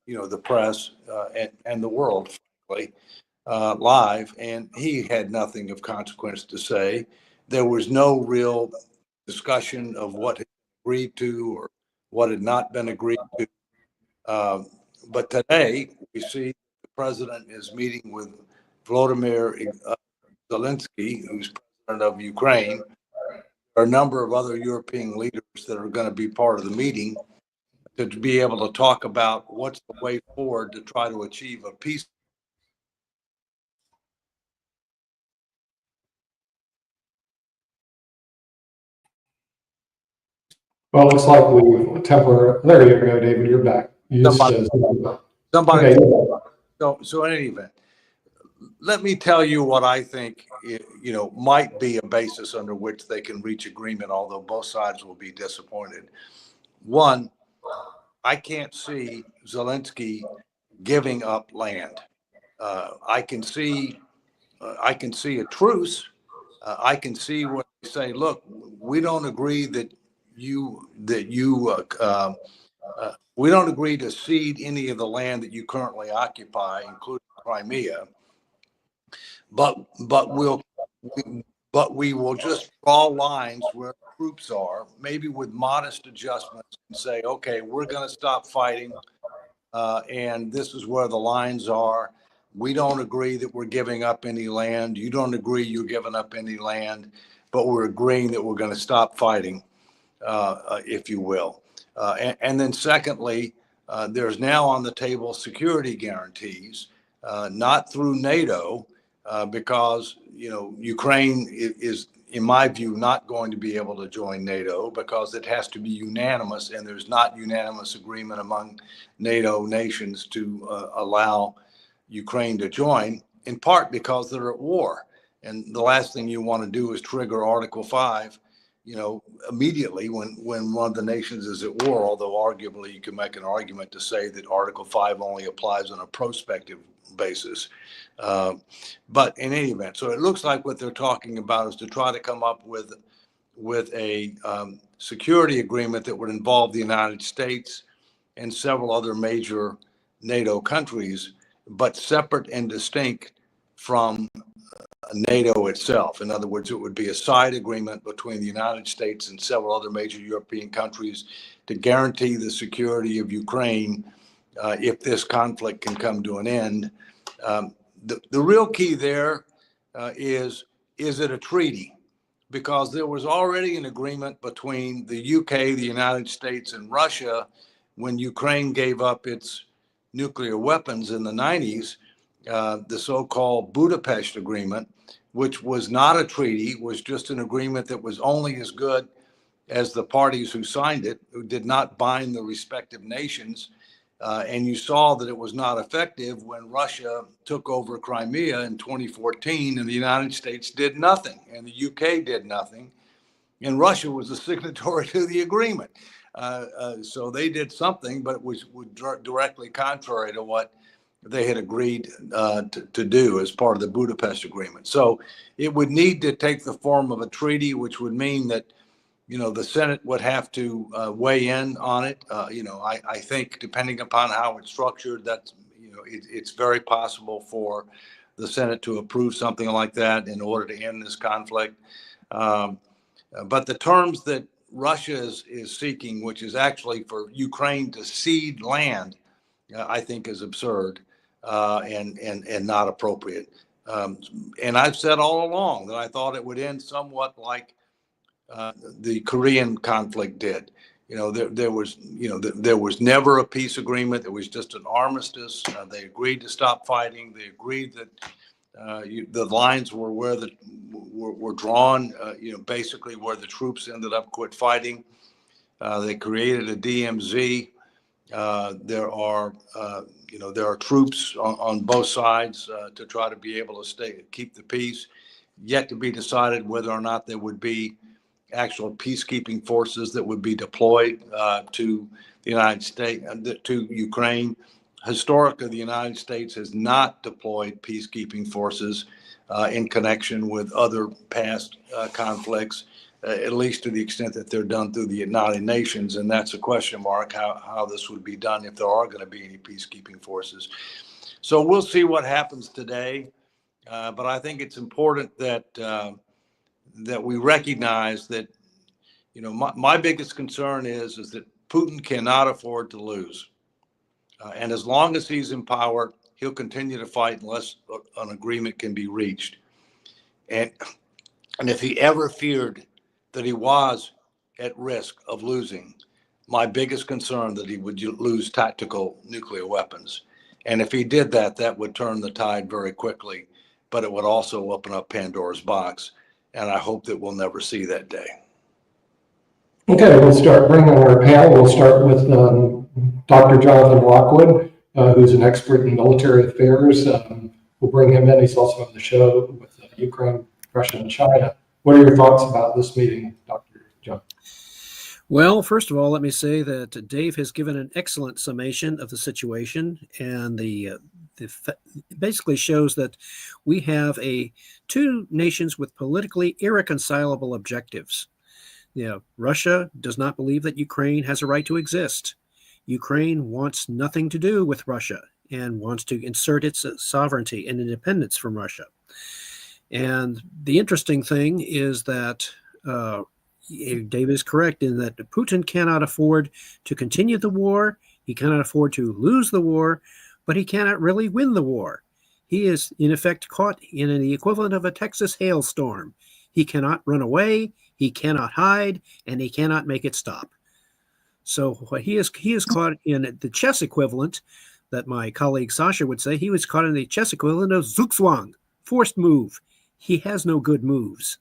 the press and the world, frankly, live, and he had nothing of consequence to say. There was no real discussion of what had been agreed to or what had not been agreed to. But today we see the president is meeting with Volodymyr Zelensky, who's president of Ukraine. There are a number of other European leaders that are going to be part of the meeting to be able to talk about what's the way forward to try to achieve a peace. Well, it looks like we there you go, David, you're back. You Somebody, okay. So in any event, let me tell you what I think, might be a basis under which they can reach agreement, although both sides will be disappointed. One, I can't see Zelensky giving up land. I can see a truce. I can see where they say, look, we don't agree we don't agree to cede any of the land that you currently occupy, including Crimea, but we will just draw lines where troops are, maybe with modest adjustments, and say, okay, we're going to stop fighting, and this is where the lines are. We don't agree that we're giving up any land. You don't agree you're giving up any land, but we're agreeing that we're going to stop fighting, if you will. And then secondly, there's now on the table security guarantees, not through NATO, because, Ukraine is, in my view, not going to be able to join NATO because it has to be unanimous, and there's not unanimous agreement among NATO nations to allow Ukraine to join, in part because they're at war. And the last thing you want to do is trigger Article 5, immediately when one of the nations is at war, although arguably you can make an argument to say that Article 5 only applies on a prospective basis. But in any event, so it looks like what they're talking about is to try to come up with a security agreement that would involve the United States and several other major NATO countries, but separate and distinct from NATO itself. In other words, it would be a side agreement between the United States and several other major European countries to guarantee the security of Ukraine if this conflict can come to an end. The real key there is it a treaty? Because there was already an agreement between the UK, the United States, and Russia when Ukraine gave up its nuclear weapons in the 90s, the so-called Budapest Agreement, which was not a treaty, was just an agreement that was only as good as the parties who signed it, who did not bind the respective nations. And you saw that it was not effective when Russia took over Crimea in 2014 and the United States did nothing and the UK did nothing. And Russia was a signatory to the agreement. So they did something, but it was directly contrary to what they had agreed to do as part of the Budapest Agreement. So it would need to take the form of a treaty, which would mean that, the Senate would have to weigh in on it. I think depending upon how it's structured, that's, it's very possible for the Senate to approve something like that in order to end this conflict. But the terms that Russia is seeking, which is actually for Ukraine to cede land, I think is absurd and not appropriate. And I've said all along that I thought it would end somewhat like the Korean conflict did. There was never a peace agreement. It was just an armistice. They agreed to stop fighting. They agreed that the lines were where were drawn. Basically where the troops ended up quit fighting. They created a DMZ. There are troops on both sides to try to be able to keep the peace. Yet to be decided whether or not there would be actual peacekeeping forces that would be deployed to the United States, to Ukraine. Historically, the United States has not deployed peacekeeping forces in connection with other past conflicts. at least to the extent that they're done through the United Nations. And that's a question mark, how this would be done if there are going to be any peacekeeping forces. So we'll see what happens today. But I think it's important that that we recognize that, my biggest concern is that Putin cannot afford to lose. And as long as he's in power, he'll continue to fight unless an agreement can be reached. And if he ever feared that he was at risk of losing, my biggest concern that he would lose tactical nuclear weapons. And if he did that, that would turn the tide very quickly, but it would also open up Pandora's box. And I hope that we'll never see that day. Okay, we'll start bringing our panel. We'll start with Dr. Jonathan Lockwood, who's an expert in military affairs. We'll bring him in. He's also on the show with Ukraine, Russia, and China. What are your thoughts about this meeting, Dr. John? Well, first of all, let me say that Dave has given an excellent summation of the situation, and basically shows that we have two nations with politically irreconcilable objectives. Russia does not believe that Ukraine has a right to exist. Ukraine wants nothing to do with Russia and wants to insert its sovereignty and independence from Russia. And the interesting thing is that Dave is correct in that Putin cannot afford to continue the war. He cannot afford to lose the war, but he cannot really win the war. He is, in effect, caught in the equivalent of a Texas hailstorm. He cannot run away, he cannot hide, and he cannot make it stop. So he is caught in the chess equivalent that my colleague Sasha would say. He was caught in the chess equivalent of Zugzwang, forced move. He has no good moves.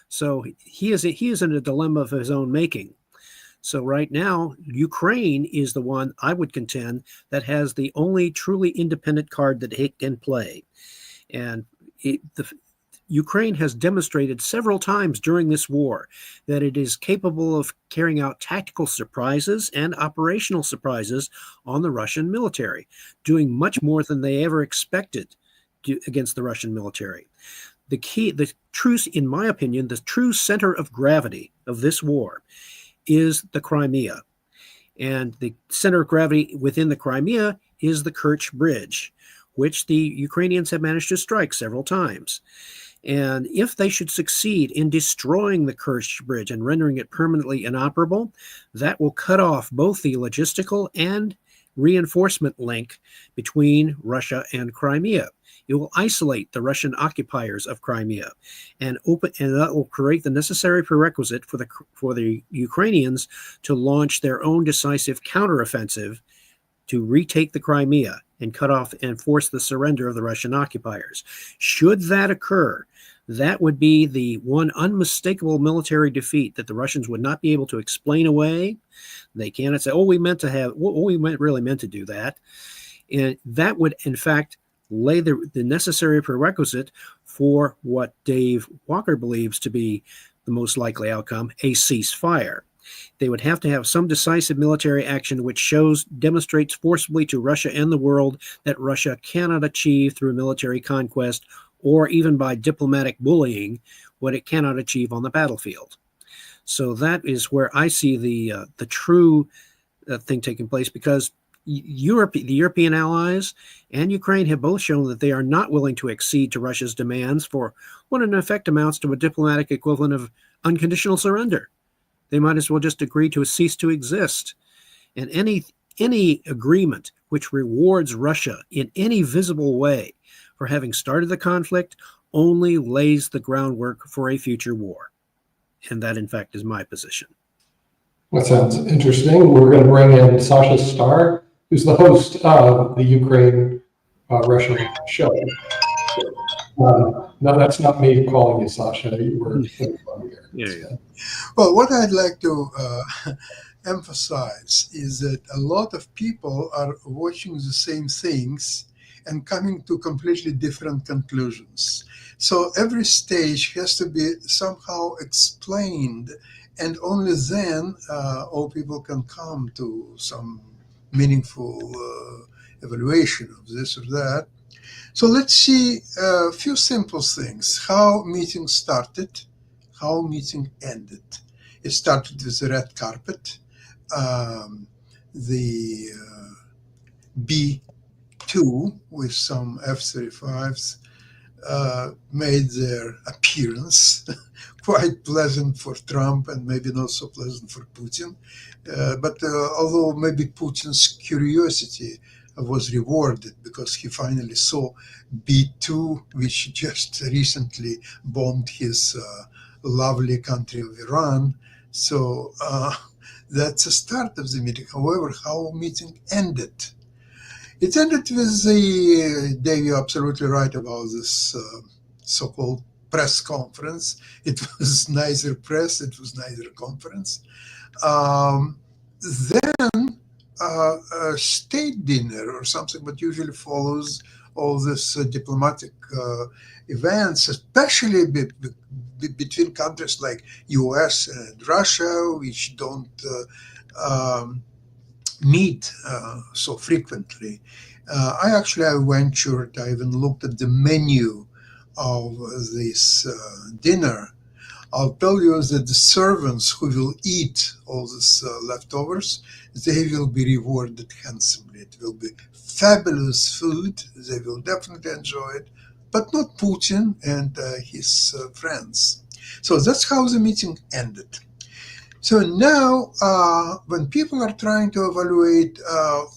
So he is in a dilemma of his own making. So right now, Ukraine is the one, I would contend, that has the only truly independent card that it can play. And Ukraine has demonstrated several times during this war that it is capable of carrying out tactical surprises and operational surprises on the Russian military, doing much more than they ever expected against the Russian military. In my opinion, the true center of gravity of this war is the Crimea. And the center of gravity within the Crimea is the Kerch Bridge, which the Ukrainians have managed to strike several times. And if they should succeed in destroying the Kerch Bridge and rendering it permanently inoperable, that will cut off both the logistical and reinforcement link between Russia and Crimea. It will isolate the Russian occupiers of Crimea, and that will create the necessary prerequisite for the Ukrainians to launch their own decisive counteroffensive to retake the Crimea and cut off and force the surrender of the Russian occupiers. Should that occur, that would be the one unmistakable military defeat that the Russians would not be able to explain away. They cannot say, we really meant to do that. And that would, in fact, lay the necessary prerequisite for what Dave Walker believes to be the most likely outcome, a ceasefire. They would have to have some decisive military action which demonstrates forcibly to Russia and the world that Russia cannot achieve through military conquest or even by diplomatic bullying what it cannot achieve on the battlefield. So that is where I see the true thing taking place, because the European allies and Ukraine have both shown that they are not willing to accede to Russia's demands for what in effect amounts to a diplomatic equivalent of unconditional surrender. They might as well just agree to cease to exist. And any agreement which rewards Russia in any visible way for having started the conflict only lays the groundwork for a future war. And that, in fact, is my position. That sounds interesting. We're going to bring in Sasha Starr, who's the host of the Ukraine-Russia show. No, that's not me calling you Sasha. You were here. Yeah. Well, what I'd like to emphasize is that a lot of people are watching the same things and coming to completely different conclusions. So every stage has to be somehow explained, and only then all people can come to some meaningful evaluation of this or that. So let's see a few simple things: how meetings started, how meeting ended. It started with the red carpet. The B-2 with some F-35s made their appearance, quite pleasant for Trump and maybe not so pleasant for Putin. But although maybe Putin's curiosity was rewarded because he finally saw B-2, which just recently bombed his lovely country of Iran. So that's the start of the meeting. However, how meeting ended? It ended with the, Dave, you're absolutely right about this so-called press conference. It was neither press, it was neither conference. Then a state dinner or something that usually follows all this diplomatic events, especially between countries like US and Russia, which don't meet so frequently. I ventured, I even looked at the menu of this dinner. I'll tell you that the servants who will eat all these leftovers, they will be rewarded handsomely. It will be fabulous food. They will definitely enjoy it, but not Putin and his friends. So that's how the meeting ended. So now, when people are trying to evaluate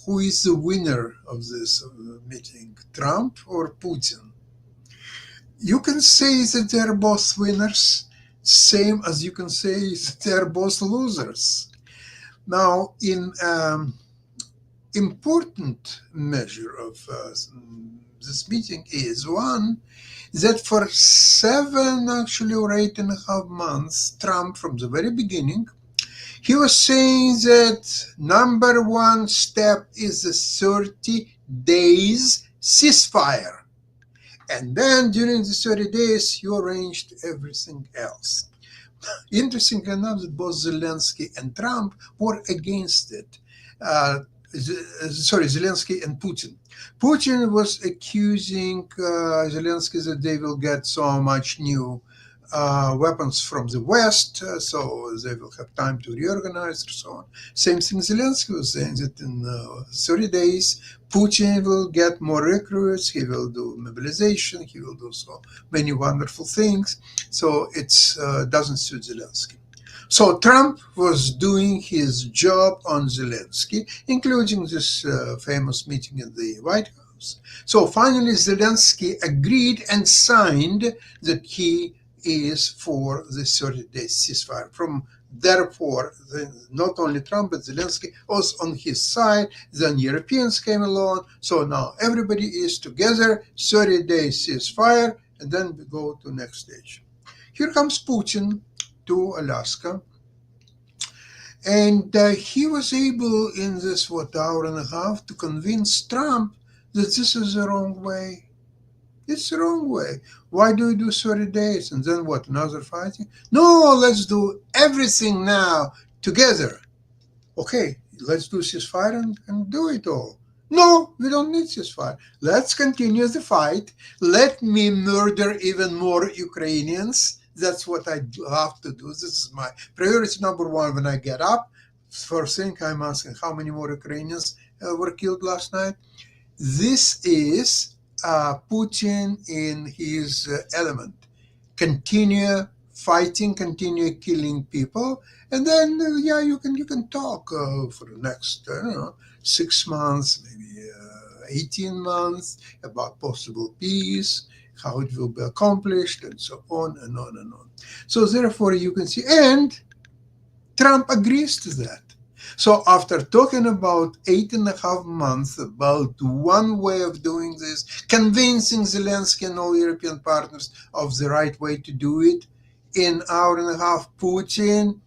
who is the winner of this meeting, Trump or Putin, you can say that they're both winners, same as you can say that they're both losers. Now, in important measure of this meeting is one, that for 7 or 8.5 months, Trump, from the very beginning, he was saying that number one step is the 30 days ceasefire. And then during the 30 days, you arranged everything else. Interestingly enough, that both Zelensky and Trump were against it. Zelensky and Putin. Putin was accusing Zelensky that they will get so much new weapons from the West, so they will have time to reorganize and so on. Same thing Zelensky was saying, that in 30 days, Putin will get more recruits, he will do mobilization, he will do so many wonderful things. So it doesn't suit Zelensky. So Trump was doing his job on Zelensky, including this famous meeting in the White House. So finally, Zelensky agreed and signed that he is for the 30-day ceasefire. Therefore, not only Trump, but Zelensky was on his side. Then Europeans came along. So now everybody is together, 30-day ceasefire, and then we go to the next stage. Here comes Putin to Alaska. And he was able in this, hour and a half to convince Trump that this is the wrong way. It's the wrong way. Why do we do 30 days? And then what, another fighting? No, let's do everything now together. Okay, let's do ceasefire and do it all. No, we don't need ceasefire. Let's continue the fight. Let me murder even more Ukrainians. That's what I have to do. This is my priority number one when I get up. First thing I'm asking, how many more Ukrainians were killed last night? This is Putin in his element. Continue fighting, continue killing people, and then you can talk for the next 6 months, maybe 18 months about possible peace, how it will be accomplished, and so on and on and on. So therefore, you can see, and Trump agrees to that. So after talking about 8.5 months about one way of doing this, convincing Zelensky and all European partners of the right way to do it, in 1.5 hours, Putin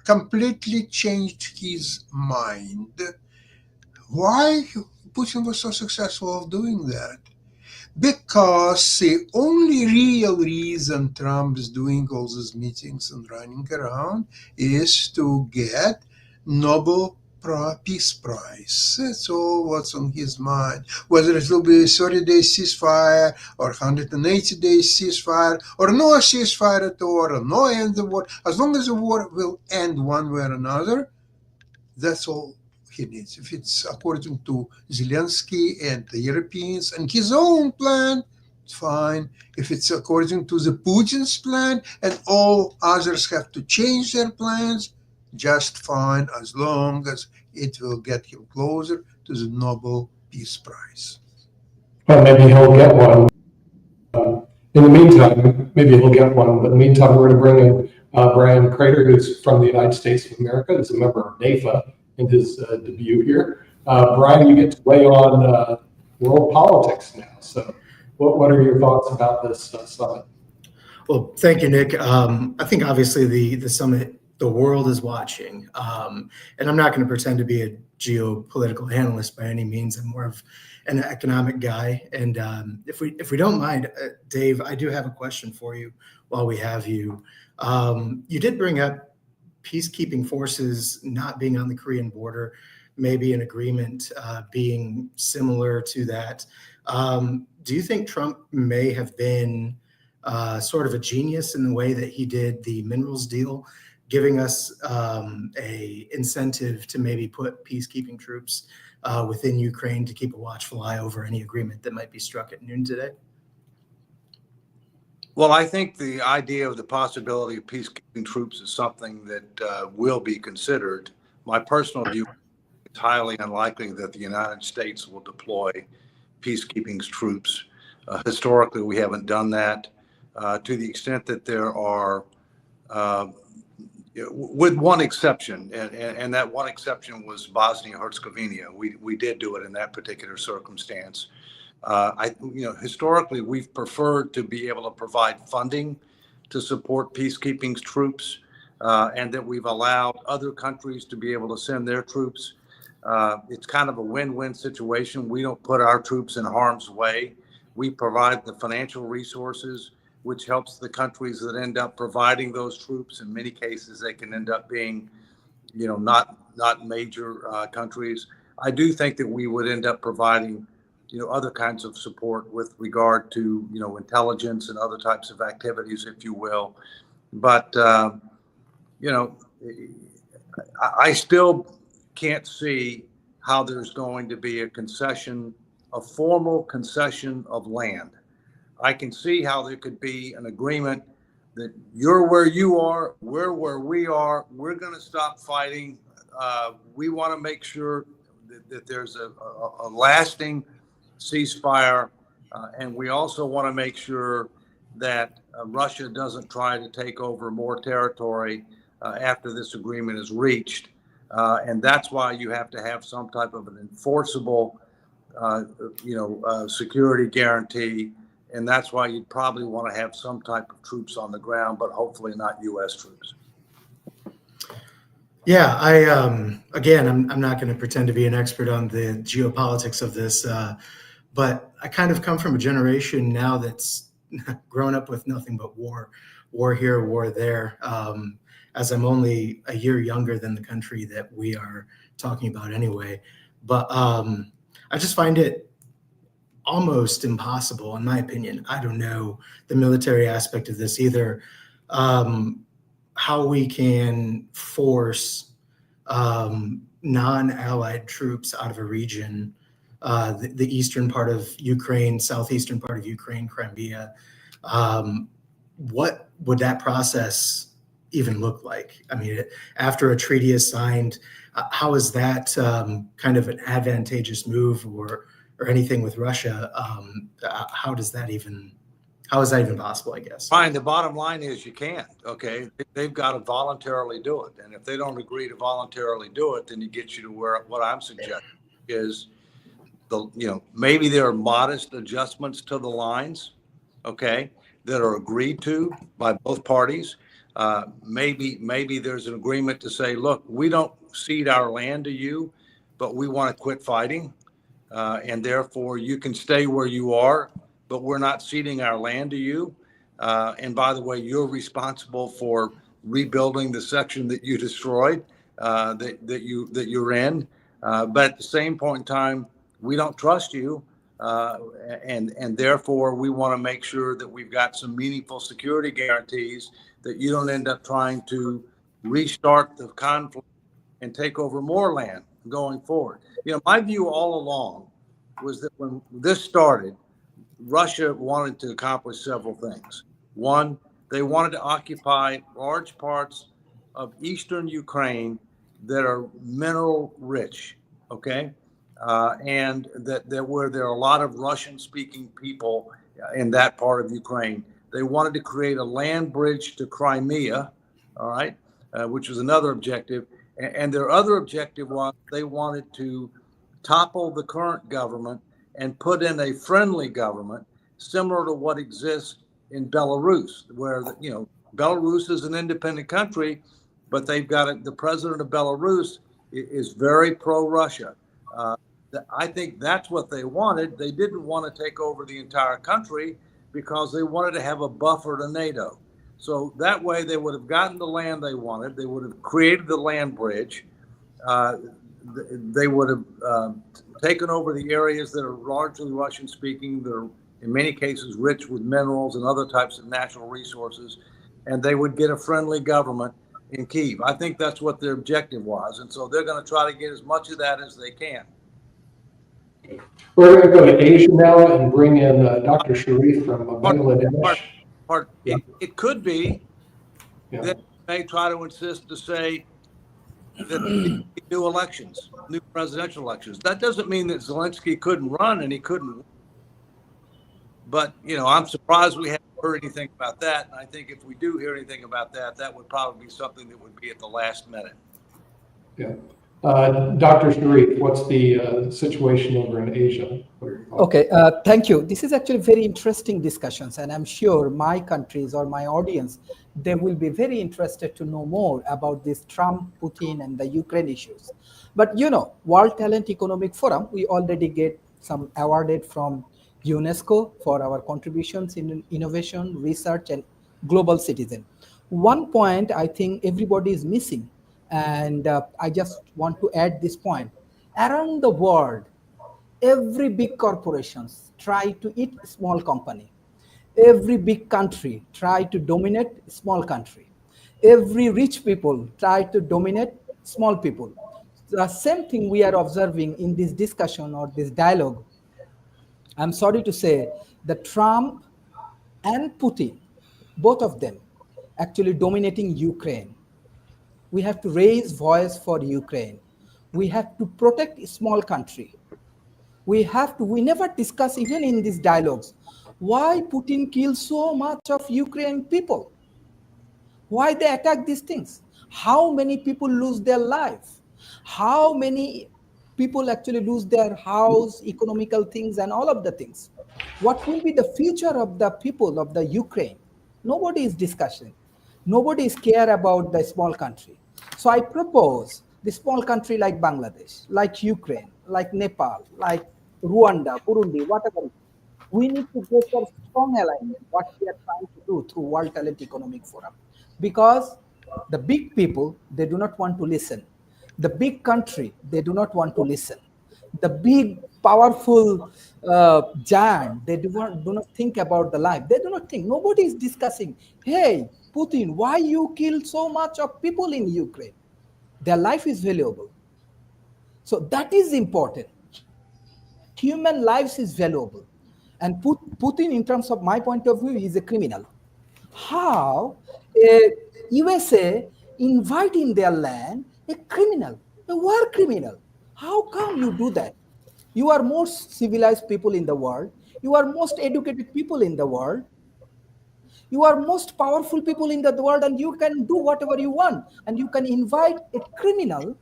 completely changed his mind. Why Putin was so successful of doing that? Because the only real reason Trump is doing all these meetings and running around is to get Nobel peace prize. That's all what's on his mind. Whether it will be 30-day ceasefire or 180-day ceasefire or no ceasefire at all or no end of the war, as long as the war will end one way or another, that's all he needs. If it's according to Zelensky and the Europeans and his own plan, it's fine. If it's according to the Putin's plan and all others have to change their plans, just fine, as long as it will get him closer to the Nobel Peace Prize. Well, maybe he'll get one. In the meantime, maybe he'll get one, but in the meantime, we're going to bring in Brian Crater, who's from the United States of America, who's a member of NAFA in his debut here. Brian, you get to weigh on world politics now. So what are your thoughts about this summit? Well, thank you, Nick. I think obviously the summit, the world is watching. And I'm not going to pretend to be a geopolitical analyst by any means. I'm more of an economic guy. And if we don't mind, Dave, I do have a question for you while we have you. You did bring up peacekeeping forces not being on the Korean border, maybe an agreement being similar to that. Do you think Trump may have been sort of a genius in the way that he did the minerals deal, giving us a incentive to maybe put peacekeeping troops within Ukraine to keep a watchful eye over any agreement that might be struck at noon today? Well, I think the idea of the possibility of peacekeeping troops is something that will be considered. My personal view, it's highly unlikely that the United States will deploy peacekeeping troops. Historically, we haven't done that. To the extent that there are, with one exception, and that one exception was Bosnia-Herzegovina. We did do it in that particular circumstance. Historically, we've preferred to be able to provide funding to support peacekeeping troops, and that we've allowed other countries to be able to send their troops. It's kind of a win-win situation. We don't put our troops in harm's way. We provide the financial resources, which helps the countries that end up providing those troops. In many cases, they can end up being, not major countries. I do think that we would end up providing, other kinds of support with regard to, intelligence and other types of activities, if you will. But, I still can't see how there's going to be a formal concession of land. I can see how there could be an agreement that you're where you are, we're where we are, we're going to stop fighting. We want to make sure that there's a lasting ceasefire, and we also want to make sure that Russia doesn't try to take over more territory after this agreement is reached. And that's why you have to have some type of an enforceable, security guarantee. And that's why you'd probably want to have some type of troops on the ground, but hopefully not U.S. troops. Yeah, I'm not going to pretend to be an expert on the geopolitics of this, but I kind of come from a generation now that's grown up with nothing but war here, war there, as I'm only a year younger than the country that we are talking about anyway. But I just find it almost impossible, in my opinion. I don't know the military aspect of this either. How we can force non-allied troops out of a region, the eastern part of Ukraine, southeastern part of Ukraine, Crimea. What would that process even look like? I mean, after a treaty is signed, how is that kind of an advantageous move or anything with Russia? How is that even possible, I guess? Fine. The bottom line is you can't. Okay. They've got to voluntarily do it. And if they don't agree to voluntarily do it, then it gets you to what I'm suggesting is maybe there are modest adjustments to the lines, okay, that are agreed to by both parties. Maybe there's an agreement to say, look, we don't cede our land to you, but we want to quit fighting. And therefore you can stay where you are, but we're not ceding our land to you. And by the way, you're responsible for rebuilding the section that you destroyed. that you're in. But at the same point in time, we don't trust you, and therefore we want to make sure that we've got some meaningful security guarantees that you don't end up trying to restart the conflict and take over more land going forward. My view all along was that when this started, Russia wanted to accomplish several things. One, they wanted to occupy large parts of eastern Ukraine that are mineral rich, okay? And that where there are a lot of Russian speaking people in that part of Ukraine. They wanted to create a land bridge to Crimea, all right, which was another objective. And their other objective was they wanted to topple the current government and put in a friendly government similar to what exists in Belarus, where Belarus is an independent country, but they've got the president of Belarus is very pro-Russia. I think that's what they wanted. They didn't want to take over the entire country because they wanted to have a buffer to NATO. So that way they would have gotten the land they wanted. They would have created the land bridge. They would have taken over the areas that are largely Russian speaking. They're in many cases rich with minerals and other types of natural resources. And they would get a friendly government in Kyiv. I think that's what their objective was. And so they're going to try to get as much of that as they can. We're going to go to Asia now and bring in Dr. Sharif from Bangladesh. It could be that they try to insist to say that new elections, new presidential elections. That doesn't mean that Zelensky couldn't run and he couldn't. But, I'm surprised we haven't heard anything about that. And I think if we do hear anything about that, that would probably be something that would be at the last minute. Yeah. Dr. Sharif, what's the situation over in Asia? Okay, thank you. This is actually very interesting discussions, and I'm sure my countries or my audience, they will be very interested to know more about this Trump, Putin, and the Ukraine issues. But World Talent Economic Forum, we already get some awarded from UNESCO for our contributions in innovation, research, and global citizen. One point I think everybody is missing, and I just want to add this point. Around the world, every big corporations try to eat small company. Every big country try to dominate small country. Every rich people try to dominate small people. The same thing we are observing in this discussion or this dialogue. I'm sorry to say that Trump and Putin, both of them, actually dominating Ukraine. We have to raise voice for Ukraine. We have to protect a small country. We never discuss even in these dialogues, why Putin kills so much of Ukrainian people? Why they attack these things? How many people lose their life? How many people actually lose their house, economical things, and all of the things? What will be the future of the people of the Ukraine? Nobody is discussing. Nobody is care about the small country. So I propose the small country like Bangladesh, like Ukraine, like Nepal, like Rwanda, Burundi, whatever. We need to go for strong alignment, what we are trying to do through World Talent Economic Forum. Because the big people, they do not want to listen. The big country, they do not want to listen. The big, powerful giant, they do not think about the life. They do not think. Nobody is discussing, hey, Putin, why you kill so much of people in Ukraine? Their life is valuable. So that is important. Human lives is valuable. And Putin, in terms of my point of view, is a criminal. How USA invite in their land a criminal, a war criminal? How come you do that? You are most civilized people in the world. You are most educated people in the world. You are most powerful people in the world, and you can do whatever you want. And you can invite a criminal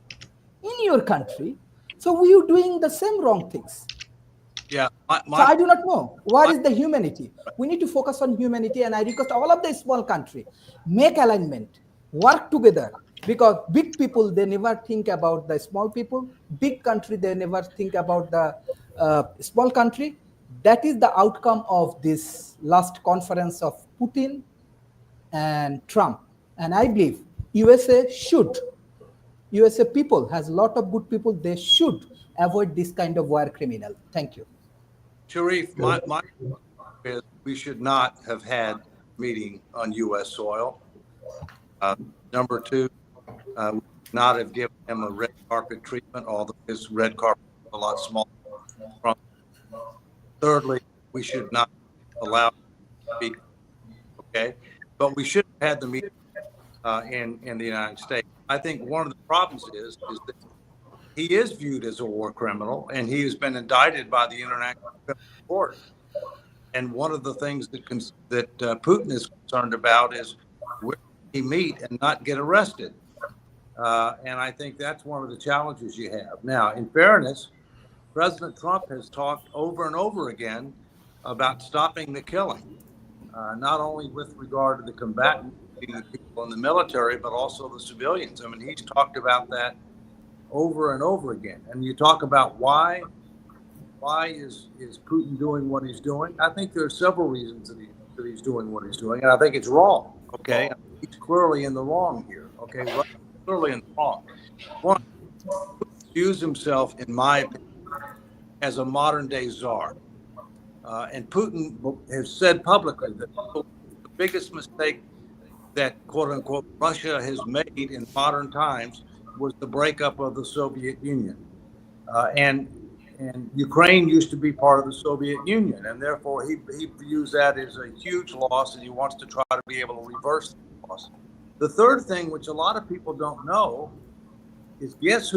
in your country. So we are doing the same wrong things. Yeah. So I do not know. What is the humanity? We need to focus on humanity, and I request all of the small country, make alignment, work together, because big people, they never think about the small people. Big country, they never think about the small country. That is the outcome of this last conference of Putin and Trump. And I believe USA should USA people has a lot of good people. They should avoid this kind of war criminal. Thank you. Sharif, my is we should not have had a meeting on U.S. soil. Number two, we should not have given him a red carpet treatment, although his red carpet is a lot smaller than Trump. Thirdly, we should not allow him to speak. Okay, but we should have had the meeting in the United States. I think one of the problems is that he is viewed as a war criminal, and he has been indicted by the International Criminal Court. And one of the things that Putin is concerned about is where he meet and not get arrested. And I think that's one of the challenges you have. Now, in fairness, President Trump has talked over and over again about stopping the killing, not only with regard to the combatants, the people in the military, but also the civilians. I mean, he's talked about that over and over again. And you talk about why is Putin doing what he's doing? I think there are several reasons that he's doing what he's doing, and I think it's wrong. Okay, he's clearly in the wrong here. Okay, clearly in the wrong. One, views himself, in my opinion, as a modern day czar, and Putin has said publicly that the biggest mistake that quote unquote Russia has made in modern times was the breakup of the Soviet Union, and Ukraine used to be part of the Soviet Union, and therefore he views that as a huge loss, and he wants to try to be able to reverse the loss. The third thing, which a lot of people don't know, is guess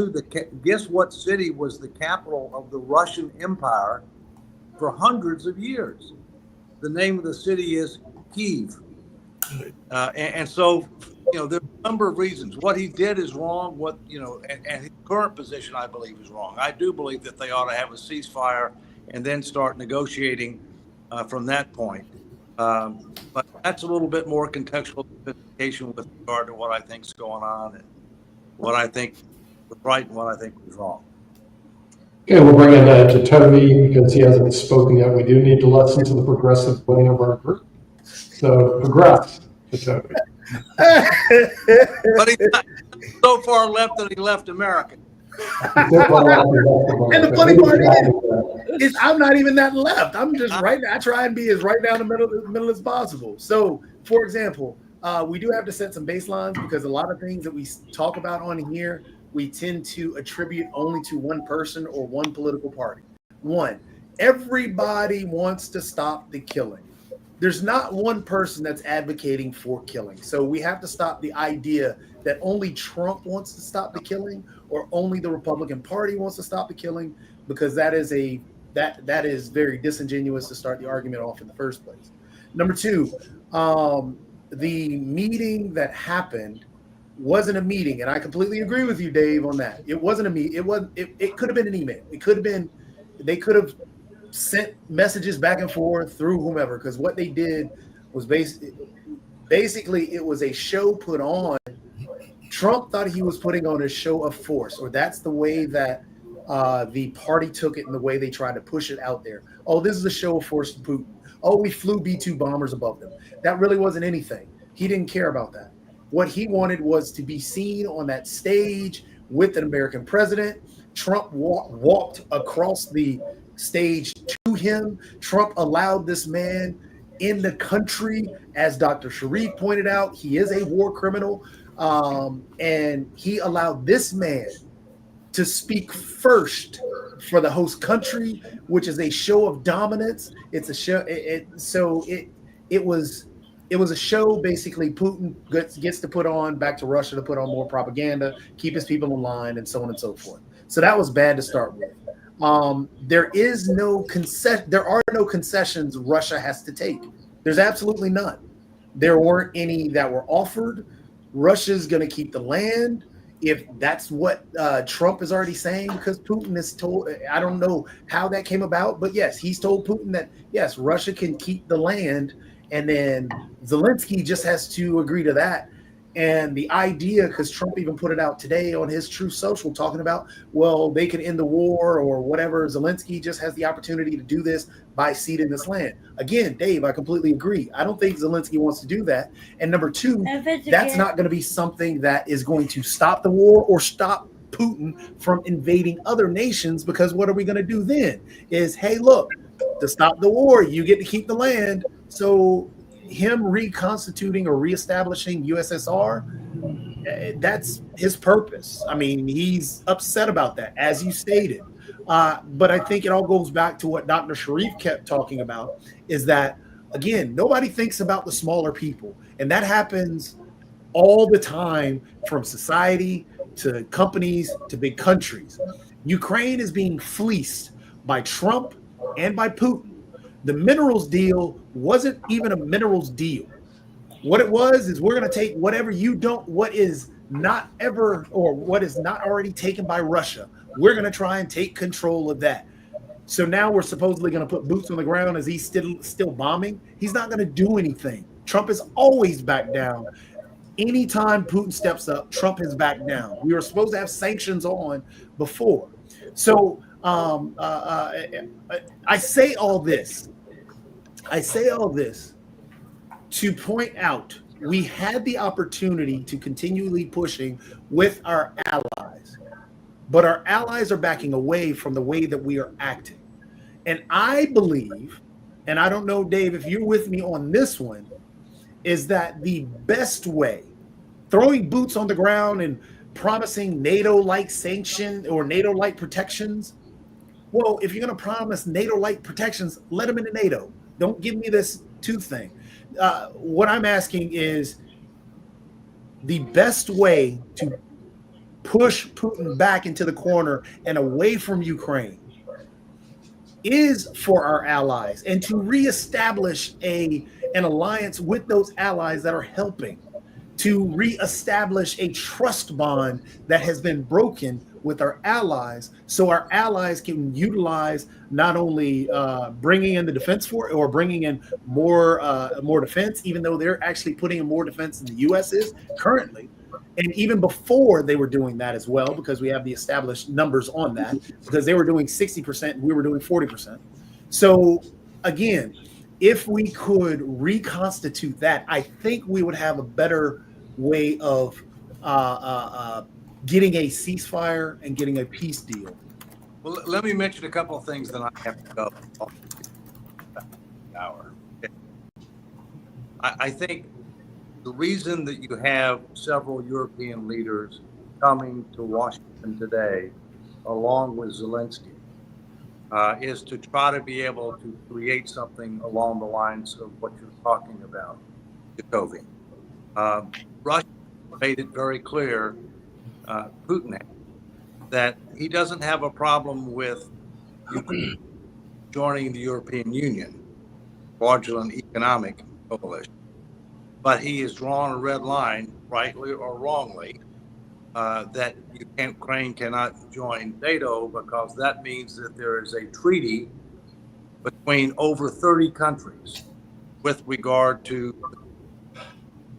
what city was the capital of the Russian Empire for hundreds of years? The name of the city is Kyiv. And so, there's a number of reasons. What he did is wrong. And his current position, I believe, is wrong. I do believe that they ought to have a ceasefire and then start negotiating from that point. But that's a little bit more contextual sophistication with regard to what I think is going on and what I think was right and what I think was wrong. Okay, we'll bring in to Toby because he hasn't spoken yet. We do need to listen to the progressive wing of our group. So progress to Toby. But he's not so far left that he left America. And the funny part is I'm not even that left. I'm just right. I try and be as right down the middle as possible. So, for example, we do have to set some baselines because a lot of things that we talk about on here, we tend to attribute only to one person or one political party. One, everybody wants to stop the killing. There's not one person that's advocating for killing. So we have to stop the idea that only Trump wants to stop the killing or only the Republican Party wants to stop the killing, because that is that is very disingenuous to start the argument off in the first place. Number two, the meeting that happened wasn't a meeting, and I completely agree with you, Dave, on that. It wasn't a meeting. It could have been an email. It could have been. They could have sent messages back and forth through whomever, because what they did was basically it was a show put on. Trump thought he was putting on a show of force, or that's the way that the party took it and the way they tried to push it out there. Oh, this is a show of force to Putin. Oh, we flew B-2 bombers above them. That really wasn't anything. He didn't care about that. What he wanted was to be seen on that stage with an American president. Trump walked across the stage to him. Trump allowed this man in the country. As Dr. Sharif pointed out, he is a war criminal. And he allowed this man to speak first for the host country, which is a show of dominance. It's a show. It was a show. Basically, Putin gets to put on back to Russia to put on more propaganda, keep his people in line, and so on and so forth. So that was bad to start with. There are no concessions Russia has to take. There's absolutely none. There weren't any that were offered. Russia's going to keep the land. If that's what Trump is already saying, because Putin is told, I don't know how that came about, but yes, he's told Putin that, yes, Russia can keep the land. And then Zelensky just has to agree to that. And the idea, because Trump even put it out today on his Truth Social, talking about, well, they can end the war or whatever. Zelensky just has the opportunity to do this by ceding this land. Again, Dave, I completely agree. I don't think Zelensky wants to do that. And number two, that's not going to be something that is going to stop the war or stop Putin from invading other nations, because what are we going to do then? Is, hey, look, to stop the war, you get to keep the land. So him reconstituting or reestablishing USSR, that's his purpose. I mean, he's upset about that, as you stated. But I think it all goes back to what Dr. Sharif kept talking about, is that, again, nobody thinks about the smaller people. And that happens all the time, from society to companies to big countries. Ukraine is being fleeced by Trump and by Putin. The minerals deal wasn't even a minerals deal. What it was is, we're going to take whatever what is not ever, or what is not already taken by Russia. We're going to try and take control of that. So now we're supposedly going to put boots on the ground as he's still bombing. He's not going to do anything. Trump has always backed down. Anytime Putin steps up, Trump has backed down. We were supposed to have sanctions on before. So I say all this to point out, we had the opportunity to continually pushing with our allies, but our allies are backing away from the way that we are acting. And I believe, and I don't know, Dave, if you're with me on this one, is that the best way, throwing boots on the ground and promising NATO-like sanction or NATO-like protections. Well, if you're going to promise NATO-like protections, let them into NATO. Don't give me this two thing. What I'm asking is, the best way to push Putin back into the corner and away from Ukraine is for our allies, and to reestablish an alliance with those allies that are helping, to reestablish a trust bond that has been broken with our allies, so our allies can utilize not only bringing in the defense for, or bringing in more defense, even though they're actually putting in more defense than the U.S. is currently. And even before they were doing that as well, because we have the established numbers on that, because they were doing 60% and we were doing 40%. So again, if we could reconstitute that, I think we would have a better way of getting a ceasefire and getting a peace deal. Well, let me mention a couple of things that I have to go. Hour. Okay. I think the reason that you have several European leaders coming to Washington today, along with Zelensky, is to try to be able to create something along the lines of what you're talking about, Jacoby. Russia made it very clear, Putin, that he doesn't have a problem with Ukraine joining the European Union, fraudulent economic coalition. But he has drawn a red line, rightly or wrongly, that Ukraine cannot join NATO, because that means that there is a treaty between over 30 countries with regard to.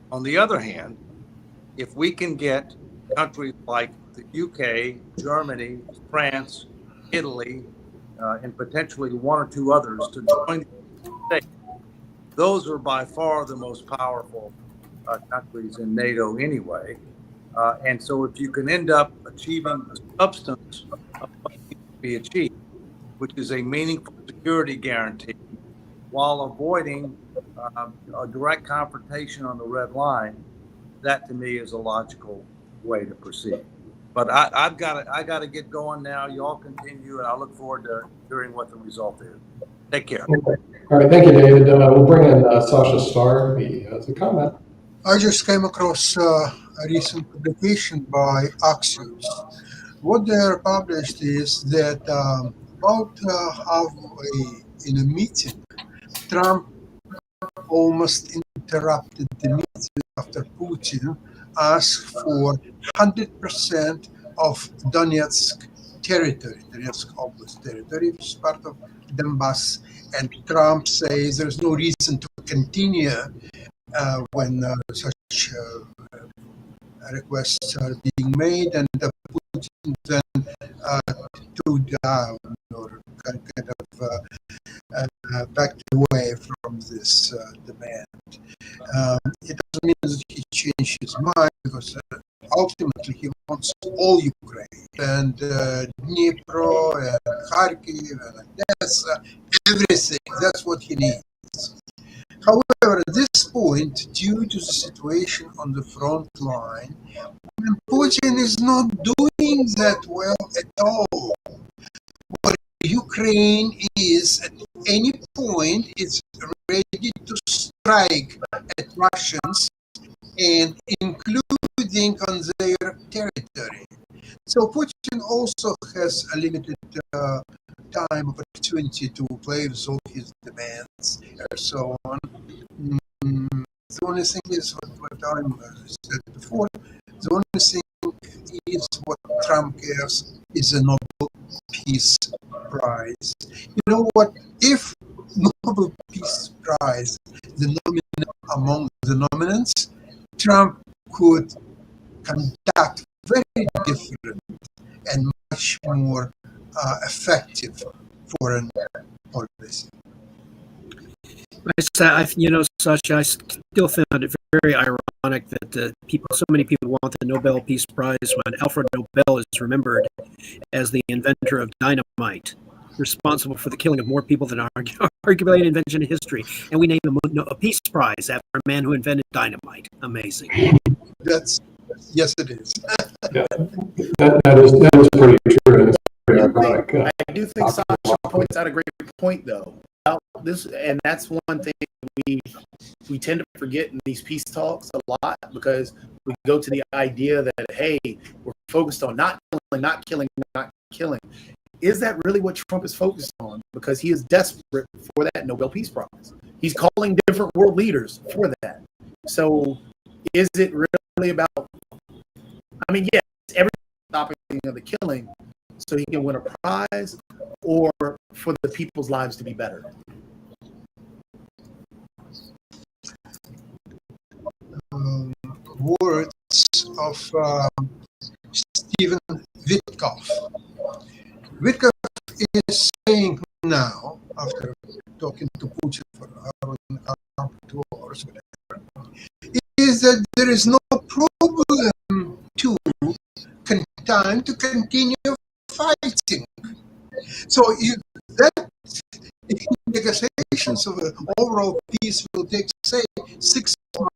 On the other hand, if we can get countries like the UK, Germany, France, Italy, and potentially one or two others to join the States, those are by far the most powerful countries in NATO anyway. And so if you can end up achieving the substance of what needs to be achieved, which is a meaningful security guarantee, while avoiding a direct confrontation on the red line, that to me is a logical way to proceed. But I got to get going now. You all continue, and I look forward to hearing what the result is. Take care. Okay. All right, thank you, David. We'll bring in Sasha Starr. He has a comment. I just came across a recent publication by Axios. What they published is that about halfway in a meeting, Trump almost interrupted the meeting after Putin asked for 100% of Donetsk territory, Donetsk Oblast territory, which is part of Donbass. And Trump says there's no reason to continue when such requests are being made, and Putin then threw down or kind of backed away from this demand. It doesn't mean that he changed his mind, because ultimately he wants all Ukraine and Dnipro and Kharkiv and Odessa, everything. That's what he needs. However, at this point, due to the situation on the front line, Putin is not doing that well at all. What Ukraine is at any point is ready to strike at Russians, and including on their territory. So Putin also has a limited time opportunity to play with all his demands and so on. The only thing is what I said before. The only thing is what Trump cares is a Nobel Peace Prize. You know what? If Nobel Peace Prize, the nominee among the nominants, Trump could conduct very different and much more effective foreign policy. Such, I still found it very ironic that so many people want the Nobel Peace Prize when Alfred Nobel is remembered as the inventor of dynamite, responsible for the killing of more people than arguably an invention in history. And we name him a Peace Prize after a man who invented dynamite. Amazing. Yes, it is. Yeah, that is pretty true. And it's very ironic. I do think Sasha points out a great point, though. And that's one thing we tend to forget in these peace talks a lot, because we go to the idea that, hey, we're focused on not killing. Is that really what Trump is focused on? Because he is desperate for that Nobel Peace Prize. He's calling different world leaders for that. So is it really about, yes, every topic of the killing so he can win a prize, or for the people's lives to be better? Words of Stephen Witkoff. Witkoff is saying now, after talking to Putin for an hour and a half, 2 hours, whatever, is that there is no problem to continue fighting. So that negotiations of overall peace will take, say, 6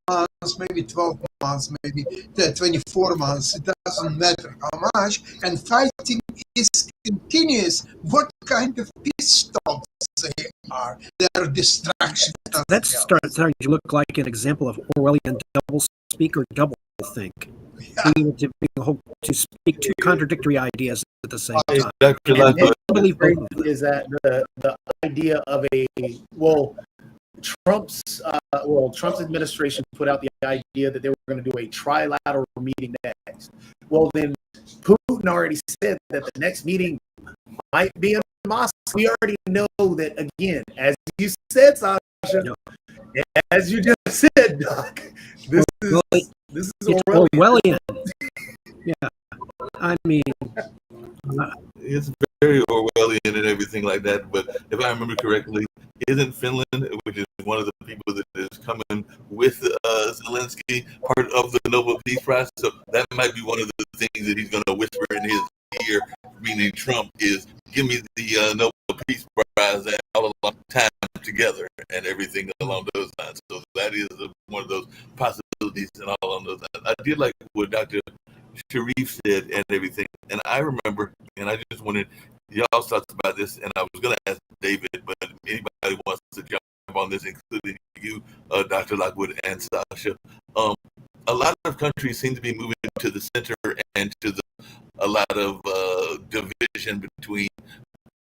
months, maybe 12 months, maybe 24 months. It doesn't matter how much. And fighting is continuous. What kind of peace talks they are? They are distractions. That's starting to look like an example of Orwellian double speak or double think. Yeah. To speak two contradictory ideas at the same time. And is that the idea of Trump's administration put out the idea that they were going to do a trilateral meeting next. Well, then Putin already said that the next meeting might be in Moscow. We already know that, again, as you said, Sasha, as you just said, Doc, this is Orwellian. Yeah, it's very Orwellian and everything like that. But if I remember correctly, isn't Finland, which is one of the people that is coming with Zelensky, part of the Nobel Peace Prize? So that might be one of the things that he's going to whisper in his ear, meaning Trump, is give me the Nobel Peace Prize and all along time together and everything along those lines. So that is one of those possibilities and all along those lines. I did like what Dr. Sharif said and everything. And I remember, and I just wanted y'all's thoughts about this, and I was going to ask David, but anybody wants to jump on this, including you, Dr. Lockwood and Sasha. A lot of countries seem to be moving to the center and to a lot of division between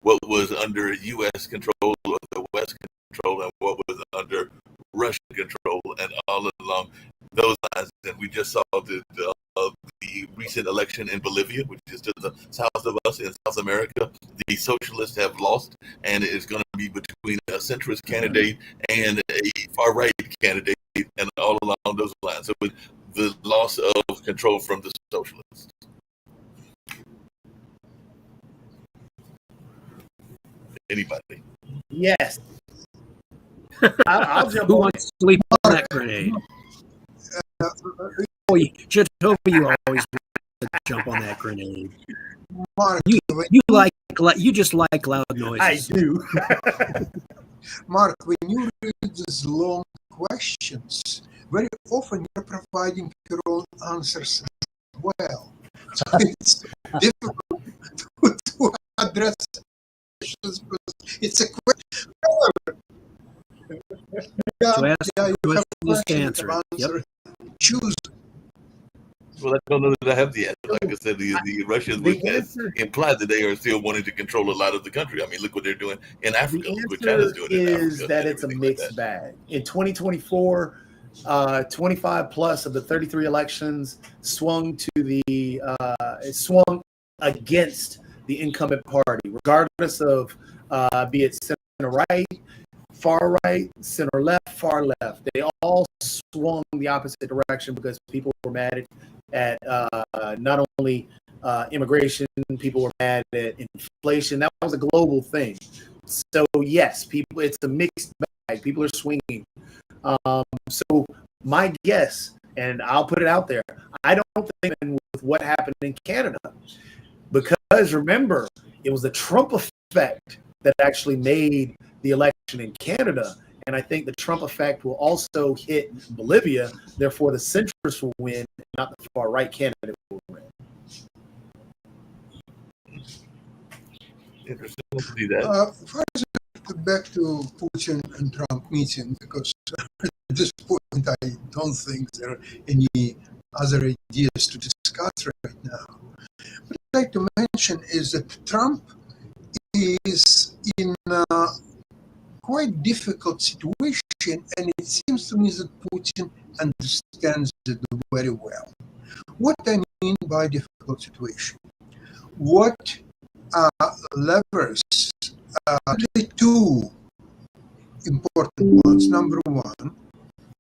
what was under U.S. control or the West control and what was under Russian control, and all along those lines. And we just saw the recent election in Bolivia, which is to the south of us in South America. The socialists have lost, and it is going to be between a centrist candidate and a far-right candidate, and all along those lines. So with the loss of control from the socialists. Anybody? Yes. I'll jump Who on wants to leap on that grenade? Oh, Jacoby, you always want to jump on that grenade. Mark, You just like loud it. noises. I do. Mark, when you read these long questions, very often you're providing your own answers as well. So it's difficult to address questions because it's a question. To ask you questions, have just questions, answer you have it. Yep. answer. Choose. Well, I don't know that I have the answer. Like I said, the Russians The which has answer- implied that they are still wanting to control a lot of the country. I mean, look what they're doing in Africa. The Look what China's answer doing in Africa. is that and it's a everything like mixed that. bag. In 2024, 25 plus of the 33 elections swung it swung against the incumbent party, regardless of be it center right, far right, center left, far left. They all swung the opposite direction because people were mad at not only immigration, people were mad at inflation. That was a global thing. So yes, it's a mixed bag. People are swinging. So my guess, and I'll put it out there, I don't think with what happened in Canada, because remember, it was the Trump effect that actually made the election in Canada. And I think the Trump effect will also hit Bolivia. Therefore, the centrists will win, not the far right candidate will win. Interesting to see that. First, back to Putin and Trump meeting, because at this point I don't think there are any other ideas to discuss right now. What I'd like to mention is that Trump is in a quite difficult situation, and it seems to me that Putin understands it very well. What I mean by difficult situation? What levers, actually two important ones. Number one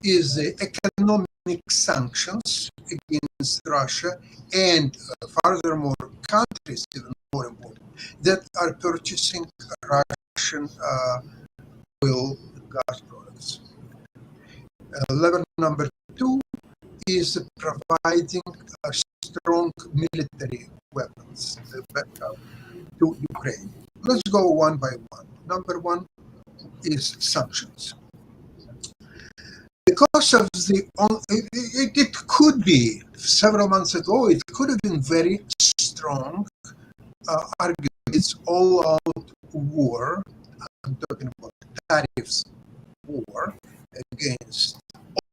is the economic sanctions against Russia, and furthermore, countries, even more important, that are purchasing Russian oil and gas products. Lever number two is providing strong military weapons backup to Ukraine. Let's go one by one. Number one is sanctions. Because of it could be several months ago, it could have been very strong argument. It's all out war. I'm talking about tariffs war against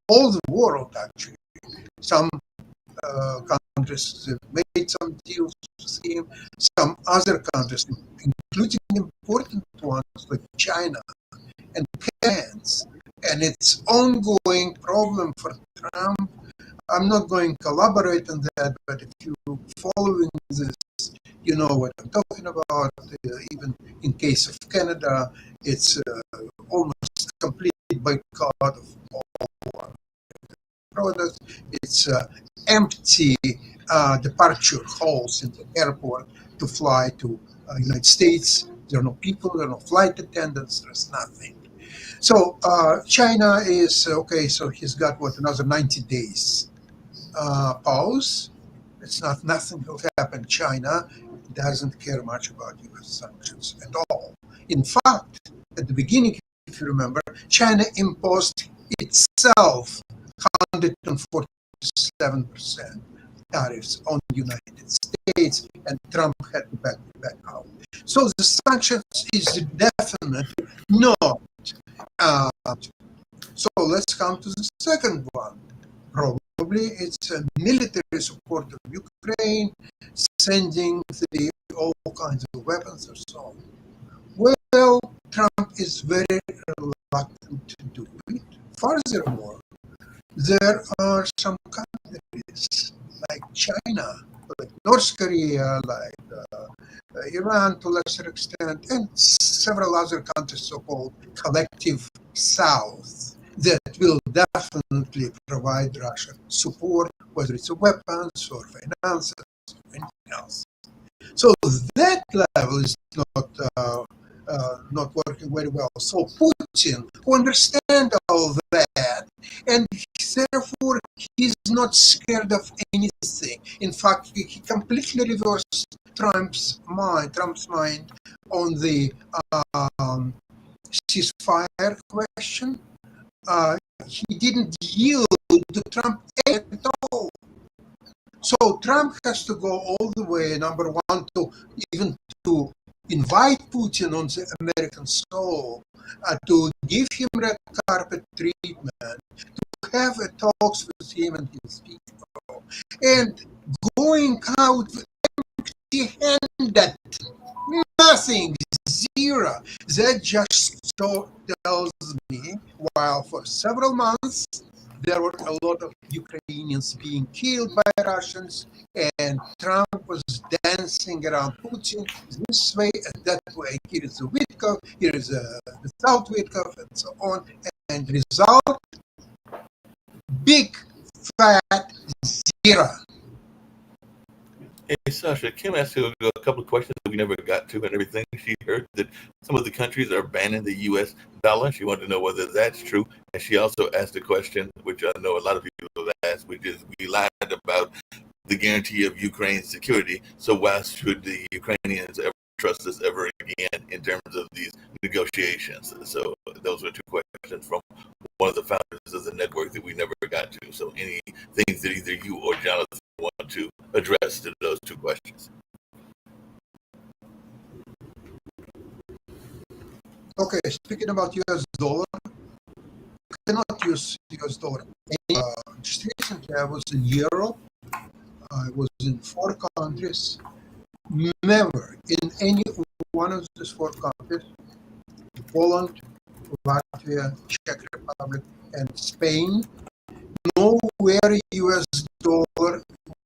all the world, actually. Some countries have made some deals with him, some other countries, including important ones like China and France, and it's ongoing problem for Trump. I'm not going to elaborate on that, but if you're following this, you know what I'm talking about. Even in case of Canada, it's almost complete boycott of all products. It's empty departure halls in the airport to fly to United States. There are no people, there are no flight attendants, there's nothing. So China is, okay, so he's got, another 90 days pause. It's not, nothing will happen. China doesn't care much about U.S. sanctions at all. In fact, at the beginning, if you remember, China imposed itself 147% tariffs on the United States, and Trump had to back out. So the sanctions is definitely not. So let's come to the second one. Probably it's a military support of Ukraine, sending all kinds of weapons or so on. Well, Trump is very reluctant to do it. Furthermore, there are some countries like China, like North Korea, like Iran to a lesser extent, and several other countries, so-called collective South, that will definitely provide Russia support, whether it's weapons or finances or anything else. So that level is not working very well. So Putin, who understands all that, and therefore he's not scared of anything. In fact, he completely reversed Trump's mind on the ceasefire question. He didn't yield to Trump at all. So Trump has to go all the way, number one, to invite Putin on the American soil, to give him red carpet treatment, to have talks with him and his people, and going out empty-handed, nothing, zero. That just tells me, while for several months there were a lot of Ukrainians being killed by Russians, and Trump was dancing around Putin this way and that way. Here is a Witkov, here is without Witkov, and so on. And result, big fat zero. Hey, Sasha, Kim asked you a couple of questions that we never got to and everything. She heard that some of the countries are banning the U.S. dollar. She wanted to know whether that's true. And she also asked a question, which I know a lot of people have asked, which is, we lied about the guarantee of Ukraine's security. So why should the Ukrainians ever trust us ever again in terms of these negotiations? So those are two questions from one of the founders of the network that we never got to. So any things that either you or Jonathan want to address to those two questions? Okay, speaking about US dollar, you cannot use US dollar. Just recently, I was in Europe. I was in 4 countries. Never in any one of these 4 countries, Poland, Latvia, Czech Republic, and Spain, nowhere US dollar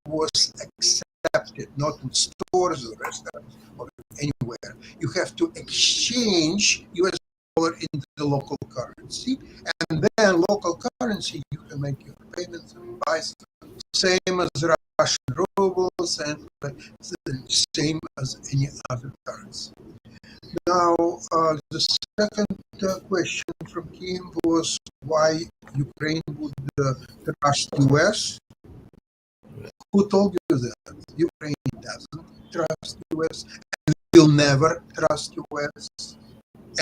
was accepted, not in stores or restaurants or anywhere. You have to exchange US dollar into the local currency, and then local currency you can make your payments and buy stuff. Same as Russian rubles and the same as any other currency. Now, the second question from Kim was why Ukraine would trust US. Who told you that? Ukraine doesn't trust US and will never trust US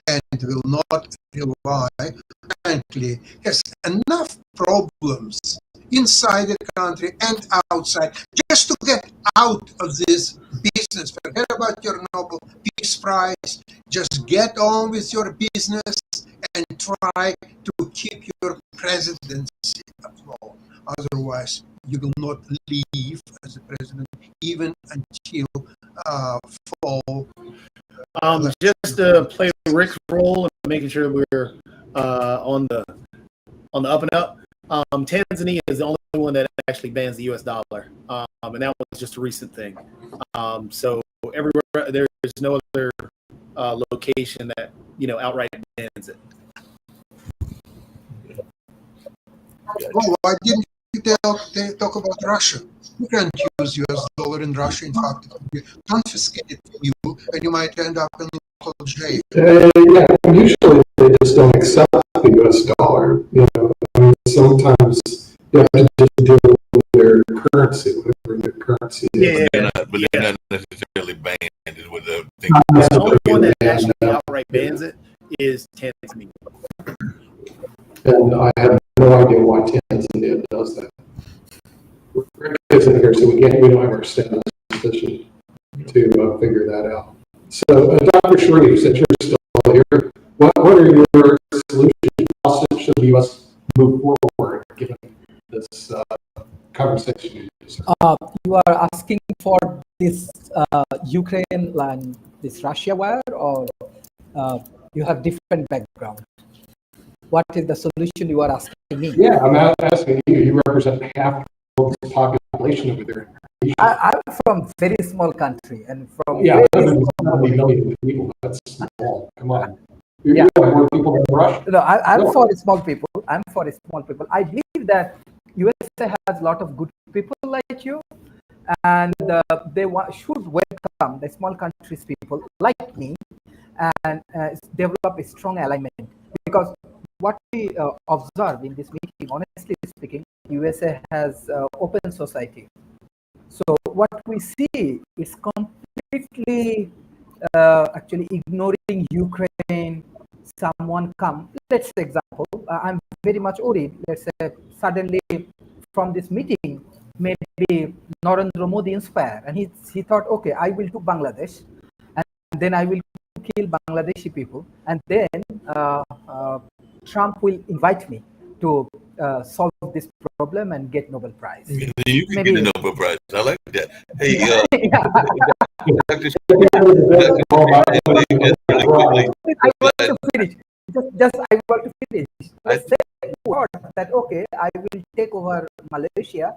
and will not rely, frankly, has enough problems inside the country and outside just to get out of this business. Forget about your Nobel Peace Prize. Just get on with your business and try to keep your presidency afloat. Otherwise, you will not leave as a president even until fall. Just to play Rick's role and making sure we're on the up and up. Tanzania is the only one that actually bans the U.S. dollar, and that was just a recent thing. So everywhere there is no other location that outright bans it. Well, why didn't you talk about Russia? You can't use US dollar in Russia. In fact, it will be confiscated from you, and you might end up in local jail. Yeah, usually they just don't accept the US dollar. I mean, sometimes you have to just deal with their currency, whatever their currency is. But they're not necessarily banned with the thing. The only one that actually outright bans it is Tanzania. And I have no idea why Tanzania does that. Rick isn't here, so we don't have our status position to figure that out. So, Dr. Sharif, since you're still here, what are your solutions? How should the U.S. move forward given this conversation? You are asking for this Ukraine and this Russia war, or you have different background? What is the solution you are asking me? Yeah, I'm asking you. You represent half of the population over there. I'm from very small country, and from Yeah, 70 million people. That's small. Come on. You have more people than Russia. No, I'm for small people. people. I'm for small people. I believe that USA has a lot of good people like you, and they should welcome the small countries people like me and develop a strong alignment. Because what we observe in this meeting, honestly speaking, USA has open society. So what we see is completely actually ignoring Ukraine. Someone come, let's say example, I'm very much worried, let's say suddenly from this meeting, maybe Narendra Modi inspired, and he thought, okay, I will to Bangladesh, and then I will kill Bangladeshi people, and then Trump will invite me to solve this problem and get Nobel Prize. You can Maybe. get a Nobel Prize. I like that. Hey, Dr. I want to finish. Just I want to finish. Let's say that okay, I will take over Malaysia,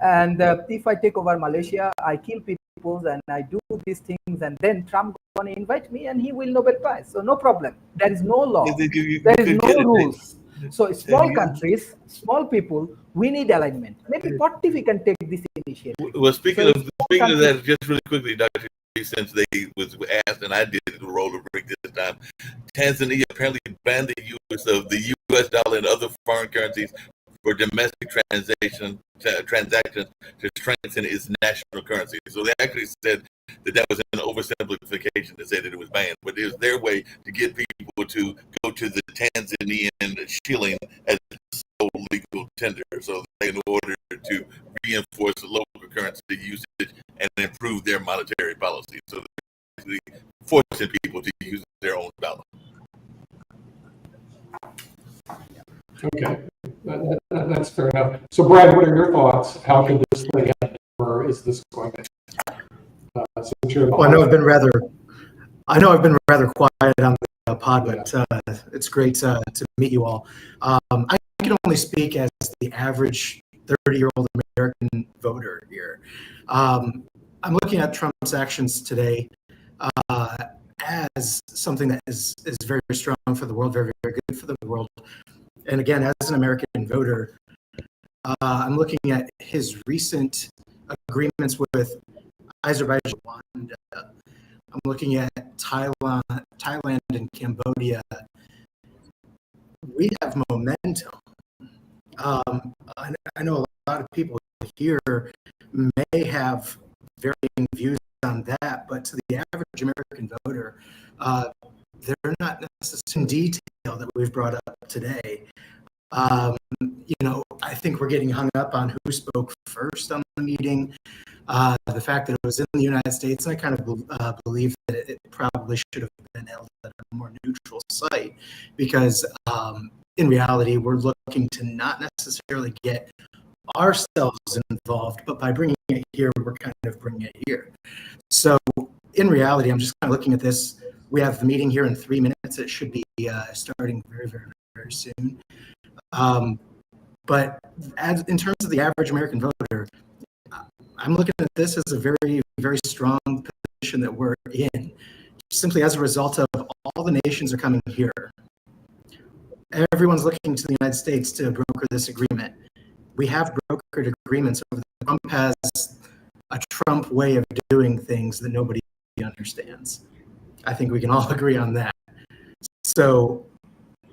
and if I take over Malaysia, I kill people and I do these things, and then Trump gonna invite me and he will Nobel Prize. So no problem. There is no law. There is no rules. So small countries, small people, we need alignment. Maybe Potti we can take this initiative. Well, speaking of that, just really quickly, Dr. Since they was asked, and I did the role of break this time, Tanzania apparently banned the use of the U.S. dollar and other foreign currencies for domestic transactions to strengthen its national currency. So they actually said that was an oversimplification to say that it was banned, but it was their way to get people to go to the Tanzanian shilling as sole legal tender, so in order to reinforce the local currency usage and improve their monetary policy. So they're actually forcing people to use their own dollar. Okay, that's fair enough. So, Brian, what are your thoughts? How could this thing end, or is this going to? Well, I know I've been rather quiet on the pod, but it's great to meet you all. I can only speak as the average 30-year-old American voter here. I'm looking at Trump's actions today as something that is very strong for the world, very, very good for the world. And again, as an American voter, I'm looking at his recent agreements with Azerbaijan. I'm looking at Thailand and Cambodia. We have momentum. I know a lot of people here may have varying views on that, but to the average American voter, they're not necessarily in detail that we've brought up today. I think we're getting hung up on who spoke first on the meeting. The fact that it was in the United States, I kind of believe that it probably should have been held at a more neutral site, because in reality, we're looking to not necessarily get ourselves involved, but by bringing it here, we're kind of bringing it here. So in reality, I'm just kind of looking at this. We have the meeting here in 3 minutes. It should be starting very, very, very soon. But in terms of the average American voter, I'm looking at this as a very, very strong position that we're in, simply as a result of all the nations are coming here. Everyone's looking to the United States to broker this agreement. We have brokered agreements. Trump has a Trump way of doing things that nobody understands. I think we can all agree on that. So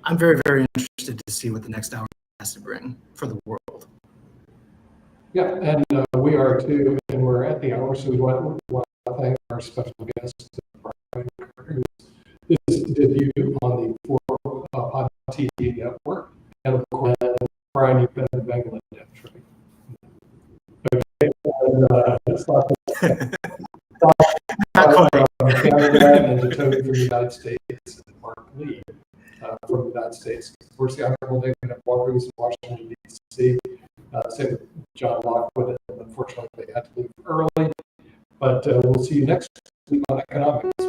I'm very, very interested to see what the next hour has to bring for the world. Yeah, and we are too, and we're at the hour, so we want to thank our special guest, Brian, who's debut on the Pod TV network, and of course, Brian, you've been in Bangladesh, right? Okay, and it's not Canada and the Tony from the United States, and Mark Lee from the United States. Of course, the Honorable David Walker who's in Washington, D.C. Same with John Lockwood, and unfortunately they had to leave early. But we'll see you next week on economics.